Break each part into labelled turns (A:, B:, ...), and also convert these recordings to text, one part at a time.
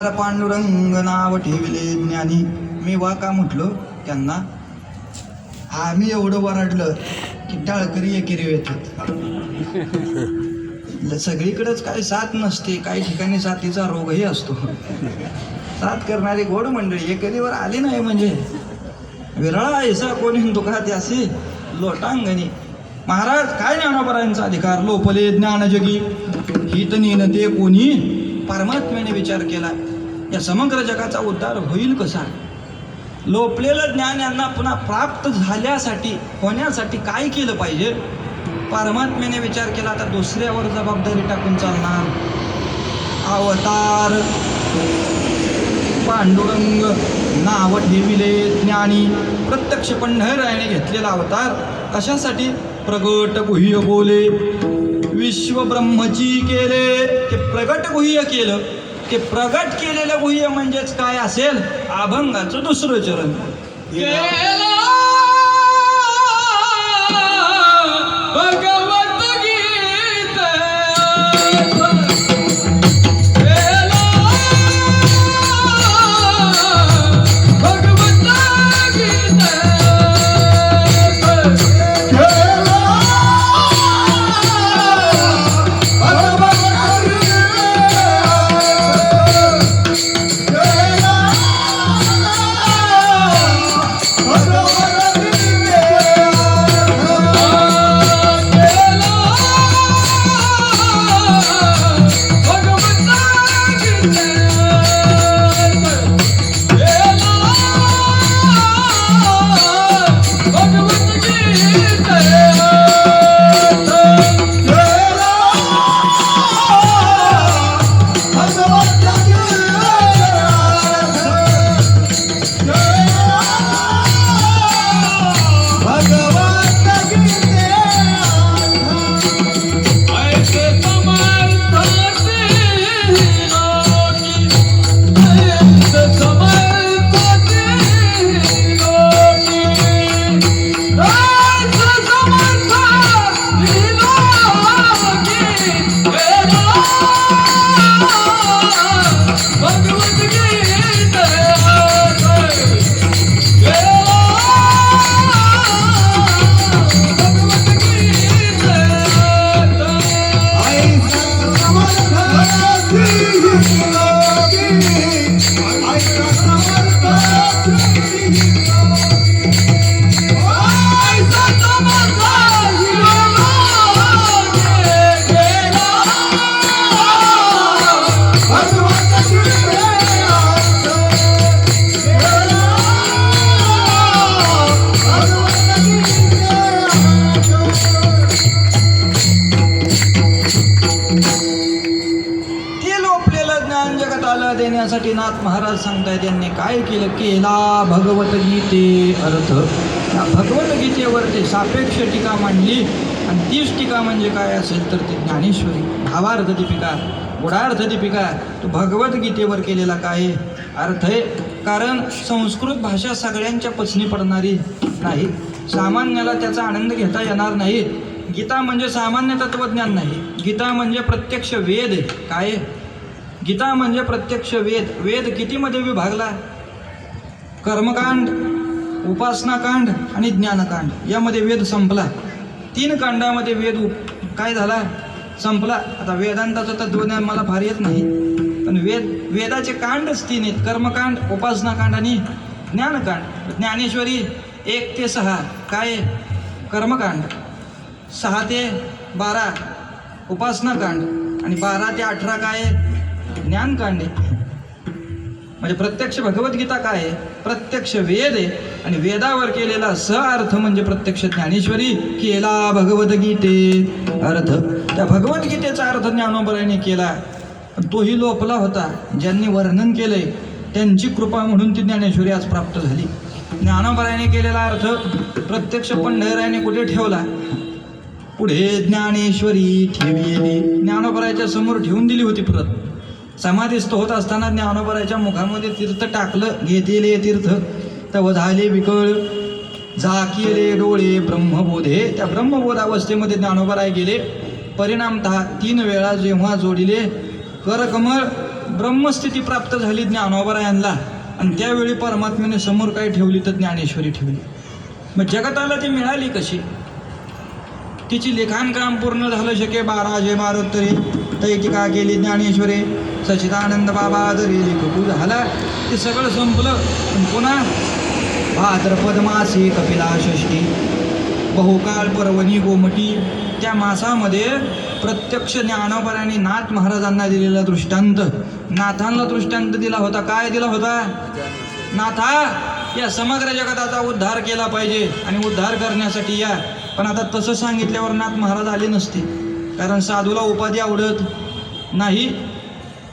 A: पांडुरंग नाव ठेविले ज्ञानी. मी वा का म्हटलो त्यांना, आम्ही एवढं वराडलं की टाळकरी एकेरी येतात. सगळीकडेच काय साथ नसते, काही ठिकाणी साथीचा रोगही असतो. साथ करणारी गोड मंडळी एकेरीवर आली नाही म्हणजे विरळा ऐसा कोणी दुखा त्यासी लोटांगणी. महाराज काय ज्ञानोबरायांचा अधिकार लोपले ज्ञान जगी हित नेनते कोणी. परमात्म्याने विचार केला या समग्र जगाचा उद्धार होईल कसा. लोपलेलं ज्ञान यांना पुन्हा प्राप्त होण्यासाठी काय केलं पाहिजे. परमात्म्याने विचार केला आता दुसऱ्यावर जबाबदारी टाकून चालणार. अवतार पांडुरंग नाव ठेविले ज्ञानी. प्रत्यक्ष पंढररायाने घेतलेला अवतार कशासाठी. प्रगट गुह्य बोले विश्व ब्रह्मची केले. ते प्रगट गुह्य केलं. ते प्रगट केलेलं गुह्य म्हणजेच काय असेल. अभंगाचं दुसरं चरण. देण्यासाठी नाथ महाराज सांगतायत यांनी काय केलं. केला भगवद्गीते अर्थ. त्या भगवद्गीतेवरती सापेक्ष टीका मांडली आणि तीच टीका म्हणजे काय असेल तर ते ज्ञानेश्वरी भावार्थ दीपिका गुणार्थ दीपिका तो भगवद्गीतेवर केलेला काय अर्थ आहे. कारण संस्कृत भाषा सगळ्यांच्या पचनी पडणारी नाही. सामान्याला त्याचा आनंद घेता येणार नाही. गीता म्हणजे सामान्य तत्वज्ञान नाही. गीता म्हणजे प्रत्यक्ष वेद आहे. काय गीता म्हणजे प्रत्यक्ष वेद. वेद कितीमध्ये विभागला. कर्मकांड उपासनाकांड आणि ज्ञानकांड यामध्ये वेद संपला. 3 कांडामध्ये वेद काय झाला संपला. आता वेदांताचं तत्वज्ञान मला फार येत नाही पण वेदाचे कांडच 3 आहेत. कर्मकांड उपासनाकांड आणि ज्ञानकांड. ज्ञानेश्वरी 1 ते 6 काय कर्मकांड, 6 ते 12 उपासनाकांड आणि 12 ते 18 काय ज्ञानकांड आहे. म्हणजे प्रत्यक्ष भगवद्गीता काय आहे प्रत्यक्ष वेद आहे आणि वेदावर केलेला अर्थ म्हणजे प्रत्यक्ष ज्ञानेश्वरी. केला भगवद्गीते अर्थ. त्या भगवद्गीतेचा अर्थ ज्ञानोबरायाने केला पण तोही लोपला होता. ज्यांनी वर्णन केलंय त्यांची कृपा म्हणून ती ज्ञानेश्वरी आज प्राप्त झाली. ज्ञानोबरायाने केलेला अर्थ प्रत्यक्ष पंढररायाने कुठे ठेवला. पुढे ज्ञानेश्वरी ठेविली. ज्ञानोबरायाच्या समोर ठेवून दिली होती. परत समाधीस्थ होत असताना ज्ञानोबरायाच्या मुखामध्ये तीर्थ टाकलं. घेतले तीर्थ तव झाले विकळ झाकिले डोळे ब्रह्मबोधे. त्या ब्रह्मबोध अवस्थेमध्ये ज्ञानोबराय गेले. परिणामतः 3 वेळा जेव्हा जोडिले करकमळ ब्रह्मस्थिती प्राप्त झाली ज्ञानोबरायांना, आणि त्यावेळी परमात्म्याने समोर काय ठेवली तर ज्ञानेश्वरी ठेवली. मग जगताला ती मिळाली कशी? तिची लिखाणकाम पूर्ण झालं शके 12 तरी तैतिका केली ज्ञानेश्वरे, सच्चिदानंद बाबा तरी लिखू झाला, ते सगळं संपलं. पण पुन्हा भाद्रपद मासे कपिला षष्ठी, बहुकाळ पर्वणी गोमटी, त्या मासामध्ये प्रत्यक्ष ज्ञानोबरांनी नाथ महाराजांना दिलेला दृष्टांत, नाथांना दृष्टांत दिला होता. काय दिला होता? नाथा, या समग्र जगताचा उद्धार केला पाहिजे आणि उद्धार करण्यासाठी या. पण आता तसं सांगितल्यावर नाथ महाराज आले नसते, कारण साधूला उपाधी आवडत नाही.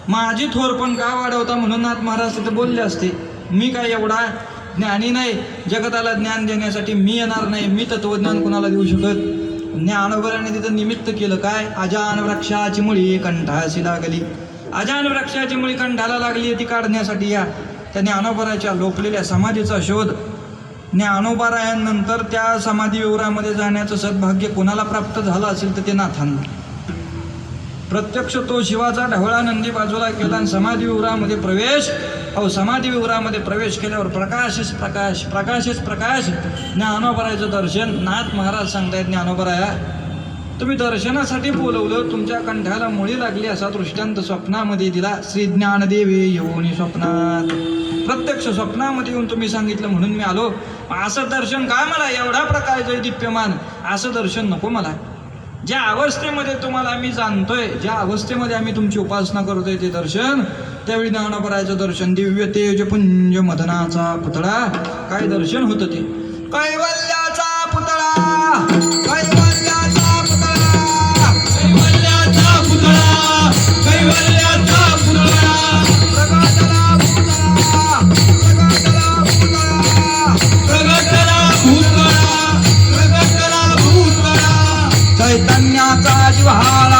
A: माझी थोर पण का वाढवता म्हणून नाथ महाराज तिथे बोलले असते. मी काय एवढा ज्ञानी नाही, जगताला ज्ञान देण्यासाठी मी येणार नाही, मी तत्वज्ञान कोणाला देऊ शकत. ज्ञानोबराने तिथं निमित्त केलं काय? अजान वृक्षाची मुळी कंठाशी लागली. अजान वृक्षाची मुळी कंठाला लागली, ती काढण्यासाठी या. त्या ज्ञानोबराच्या लोपलेल्या समाधीचा शोध, ज्ञानोबरायांनंतर त्या समाधी विवरामध्ये जाण्याचं सद्भाग्य कोणाला प्राप्त झालं असेल तर ते नाथांना. प्रत्यक्ष तो शिवाचा ढवळा नंदी बाजूला केला आणि समाधी विवरामध्ये प्रवेश. समाधी विवरामध्ये प्रवेश केल्यावर प्रकाशच प्रकाश, प्रकाशच प्रकाश. ज्ञानोबरायचं दर्शन. नाथ महाराज सांगतायत, ज्ञानोबराया, तुम्ही दर्शनासाठी बोलवलं, तुमच्या कंठाला मुळी लागली असा दृष्टांत स्वप्नामध्ये दिला. श्री ज्ञानदेवे येऊन स्वप्नात, प्रत्यक्ष स्वप्नामध्ये येऊन तुम्ही सांगितलं म्हणून मी आलो. असं दर्शन काय मला? एवढा प्रकारचं दिप्यमान असं दर्शन नको मला. ज्या अवस्थेमध्ये तुम्हाला आम्ही जाणतोय, ज्या अवस्थेमध्ये आम्ही तुमची उपासना करतोय ते दर्शन, त्यावेळी ज्ञानोबरायचं दर्शन. दिव्य तेज पुंज मदनाचा पुतळा, काय दर्शन होतं ते? कैवल्याचा पुतळा, कैवल्याचा पुतळा, कैवल्याचा पुतळा, कैवल्याचा पुतळा, प्रगटला पुतळा, प्रगटला पुतळा, प्रगटला भूतळा, प्रगटला भूतळा, चैतन्याचा जिव्हाळा